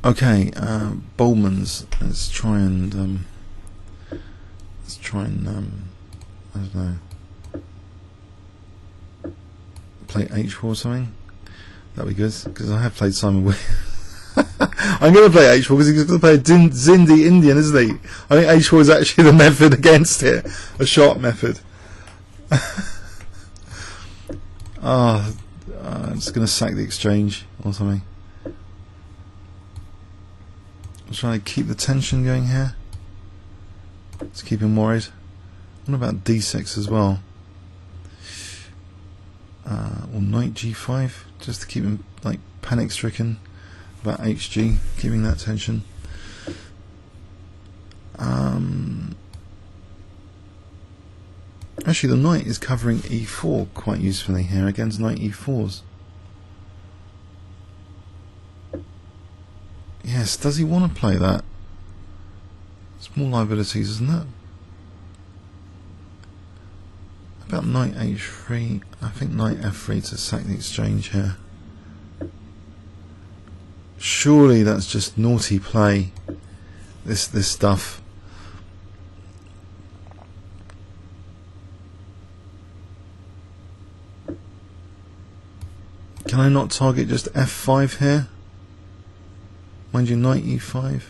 Okay, Bolmans. Let's try and I don't know, play H4 or something. That'd be good, because I have played Simon Williams. I'm going to play H4 because he's going to play a dzhindi-indian, isn't he? I think H4 is actually the method against it, a sharp method. I'm just going to sack the exchange or something. I'm trying to keep the tension going here. Let's keep him worried. What about D6 as well? Or knight G5, just to keep him like panic stricken about HG, keeping that tension. Actually, the knight is covering E4 quite usefully here against knight E4s. Yes, does he want to play that? It's more liabilities, isn't it? About knight H3. I think knight F3 to sack the exchange here. Surely that's just naughty play. This stuff. Can I not target just F5 here? Mind you, knight E5.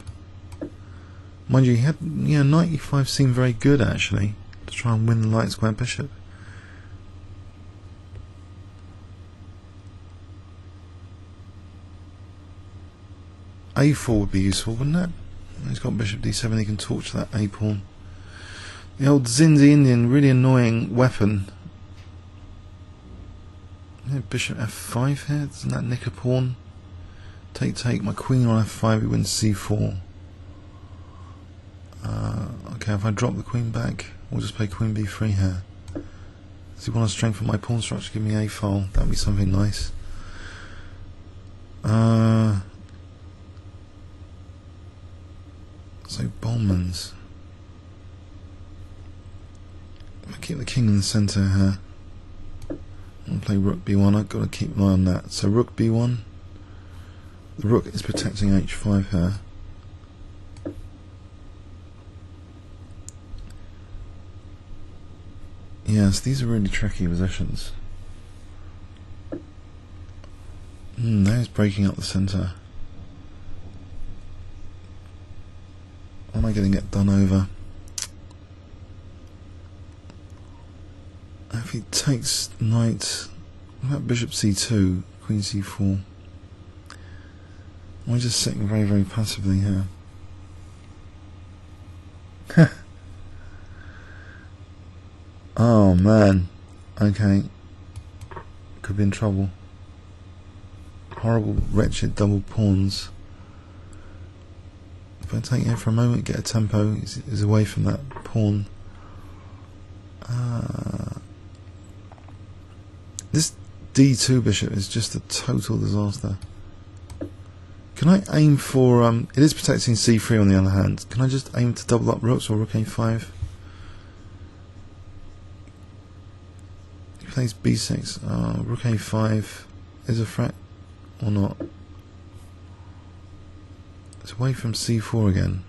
Mind you, knight E5 seemed very good actually to try and win the light square bishop. A4 would be useful, wouldn't it? He's got bishop D7, he can torch that A pawn. The old dzhindi-indian, really annoying weapon. Yeah, bishop F5 here, doesn't that nick a pawn? Take, my queen on F5, he wins C4. Okay, if I drop the queen back, we'll just play queen B3 here. Does he want to strengthen my pawn structure, give me A file? That'd be something nice. So Bolmans. If I keep the king in the centre here, I'll play rook B1. I've got to keep an eye on that. So rook B1. The rook is protecting H5 here. Yes, these are really tricky positions. Now he's breaking up the centre. Am I going to get done over? If he takes knight, what about bishop C2, queen C4? Am I just sitting very, very passively here? Oh man, okay, could be in trouble. Horrible, wretched double pawns. If I take it for a moment, get a tempo, he's away from that pawn. This D2 bishop is just a total disaster. Can I aim for, it is protecting C3 on the other hand, can I just aim to double up rooks or rook A5? He plays B6, rook A5 is a threat or not? It's away from C4 again.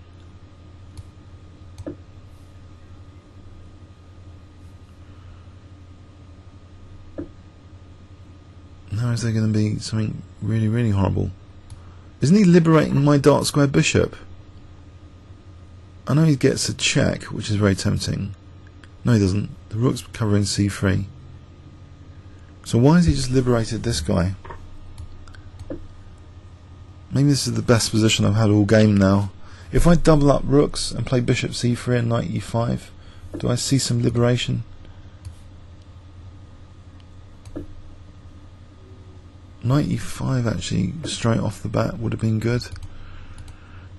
Now is there going to be something really, really horrible? Isn't he liberating my dark square bishop? I know he gets a check, which is very tempting. No, he doesn't. The rook's covering C3. So why has he just liberated this guy? Maybe this is the best position I've had all game now. If I double up rooks and play bishop C3 and knight E5, do I see some liberation? Knight E5 actually straight off the bat would have been good.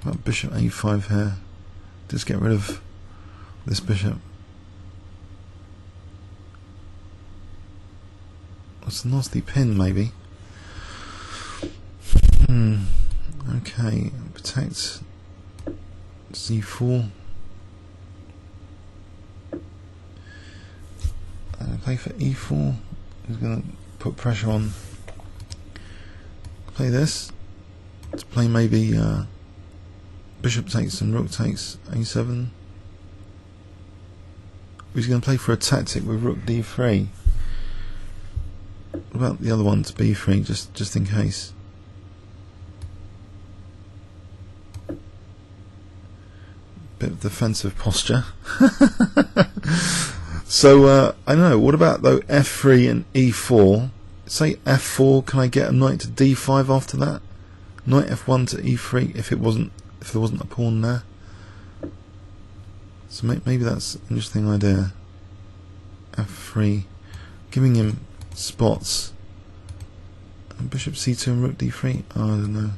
What about bishop A5 here? Just get rid of this bishop. That's a nasty pin maybe. Okay, protect C4. Play for E4. He's going to put pressure on. Play this. to play maybe bishop takes and rook takes a7. He's going to play for a tactic with rook d3. What about the other one to b3, just in case? Bit of defensive posture. So I don't know. What about though f3 and e4? Say f4. Can I get a knight to d5 after that? Knight f1 to e3 if there wasn't a pawn there. So maybe that's an interesting idea. f3, giving him spots. And bishop c2 and rook d3. Oh, I don't know.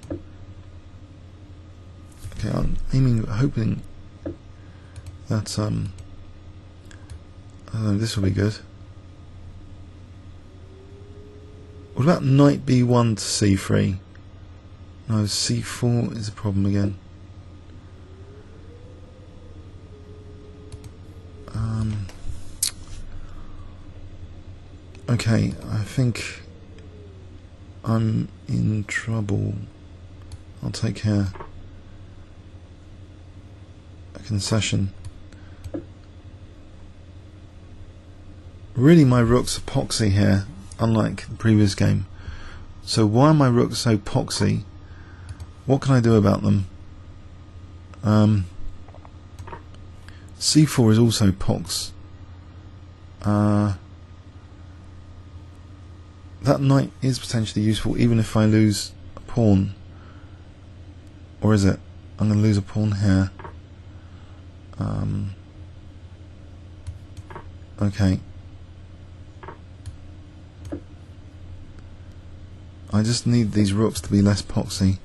Okay, I'm hoping that I don't know, this will be good. What about knight b1 to c3? No, c4 is a problem again. Okay, I think I'm in trouble. I'll take care. A concession. Really, my rook's are poxy here, unlike the previous game. So why are my rooks so poxy? What can I do about them? c4 is also pox. That knight is potentially useful even if I lose a pawn. Or is it? I'm going to lose a pawn here. Okay. I just need these rooks to be less poxy.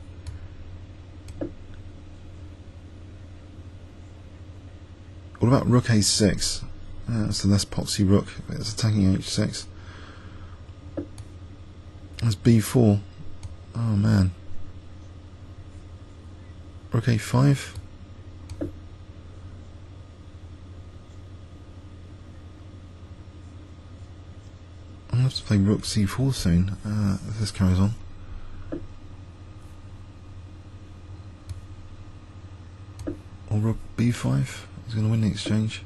What about rook a6? That's the less poxy rook. It's attacking h6. That's b4. Oh man. Rook a5. I'm going to have to play rook c4 soon if this carries on. Or rook b5 is going to win the exchange.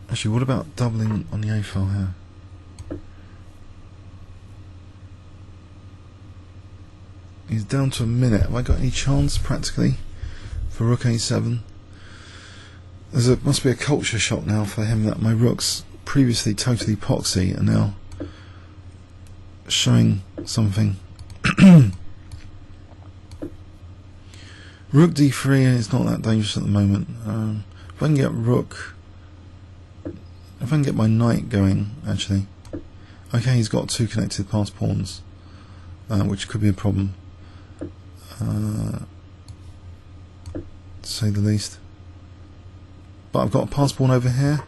Actually, what about doubling on the a file here? He's down to a minute. Have I got any chance practically for rook a7? Must be a culture shock now for him that my rooks, previously totally poxy, are now showing something. Rook d3 is not that dangerous at the moment. If I can get if I can get my knight going, actually. Okay, he's got two connected passed pawns, which could be a problem, to say the least. But I've got a passed pawn over here.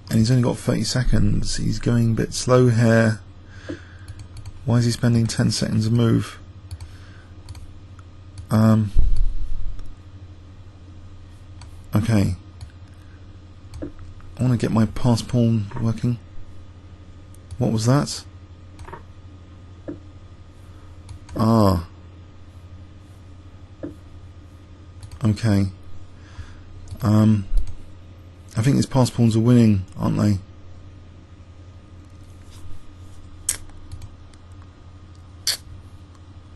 And he's only got 30 seconds. He's going a bit slow here. Why is he spending 10 seconds a move? Okay. I want to get my passed pawn working. What was that? Ah. Okay. I think his passed pawns are winning, aren't they?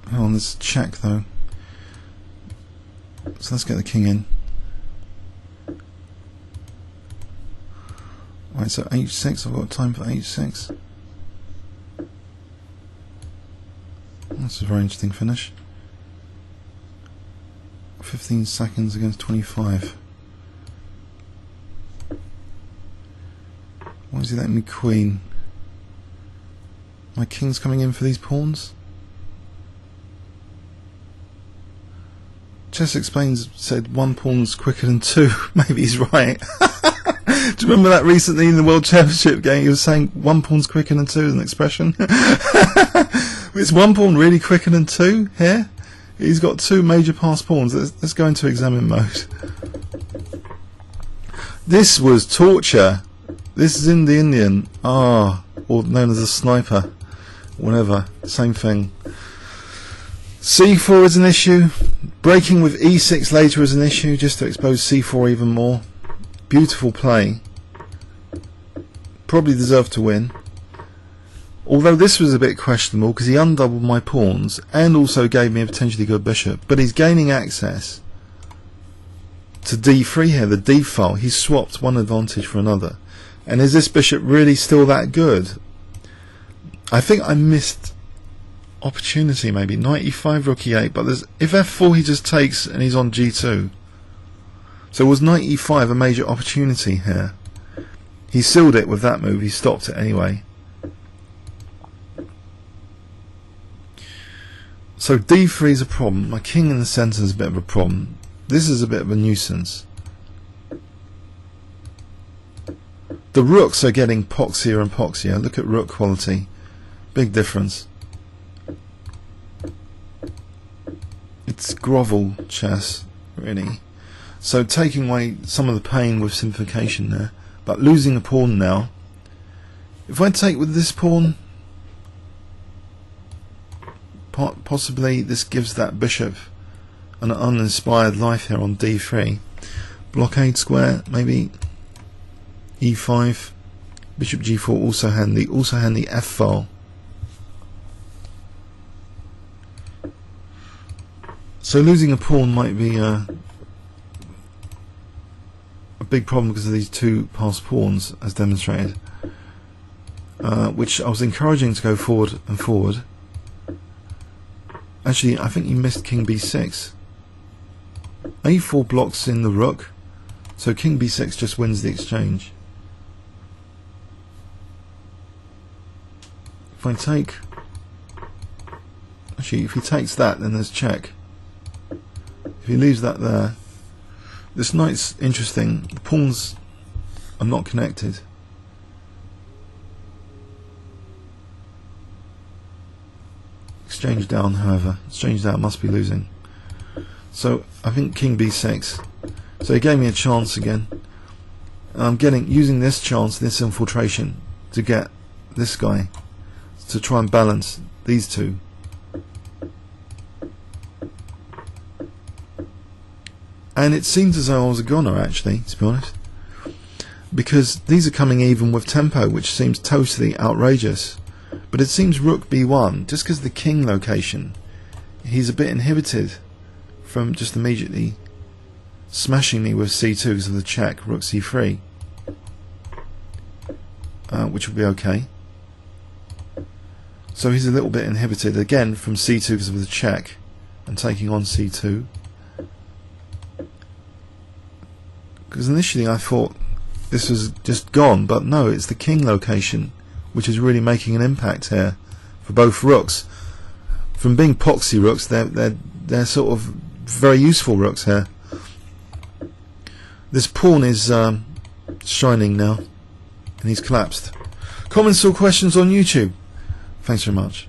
Hang on, let's check though. So let's get the king in. Right, so h6, I've got time for h6. That's a very interesting finish. 15 seconds against 25. Why is he letting me queen? My king's coming in for these pawns? Chess Explains said one pawn's quicker than two. Maybe he's right. Do you remember that recently in the World Championship game? He was saying one pawn's quicker than two as an expression. Is one pawn really quicker than two here? He's got two major passed pawns. Let's go into examine mode. This was torture. This is dzhindi-indian, or known as a sniper, whatever, same thing. C4 is an issue. Breaking with E6 later is an issue, just to expose C4 even more. Beautiful play. Probably deserved to win. Although this was a bit questionable because he undoubled my pawns and also gave me a potentially good bishop. But he's gaining access to D3 here, the D file. He's swapped one advantage for another. And is this bishop really still that good? I think I missed opportunity maybe. Knight E5, Rook E8, but if F4 he just takes and he's on G2. So was Knight E5 a major opportunity here? He sealed it with that move, he stopped it anyway. So D3 is a problem. My king in the centre is a bit of a problem. This is a bit of a nuisance. The rooks are getting poxier and poxier. Look at rook quality. Big difference. It's grovel chess, really. So taking away some of the pain with simplification there, but losing a pawn now. If I take with this pawn, possibly this gives that bishop an uninspired life here on D3. Blockade square, maybe. E5, bishop G4 also handy F file. So losing a pawn might be a big problem because of these two passed pawns, as demonstrated, which I was encouraging to go forward and forward. Actually, I think you missed King B6. A4 blocks in the rook, so King B6 just wins the exchange. If I take, actually, if he takes that, then there's check. If he leaves that there, this knight's interesting. The pawns are not connected. Exchange down, however. Exchange down must be losing. So I think King B6. So he gave me a chance again. I'm using this chance, this infiltration, to get this guy, to try and balance these two. And it seems as though I was a goner, actually, to be honest, because these are coming even with tempo, which seems totally outrageous. But it seems Rook B1, just because the king location, he's a bit inhibited from just immediately smashing me with C2 because of the check, Rook C3, which will be okay. So he's a little bit inhibited again from C2 because of the check and taking on C2. Because initially I thought this was just gone, but no, it's the king location which is really making an impact here for both rooks. From being poxy rooks, they're sort of very useful rooks here. This pawn is shining now, and he's collapsed. Comments or questions on YouTube? Thanks very much.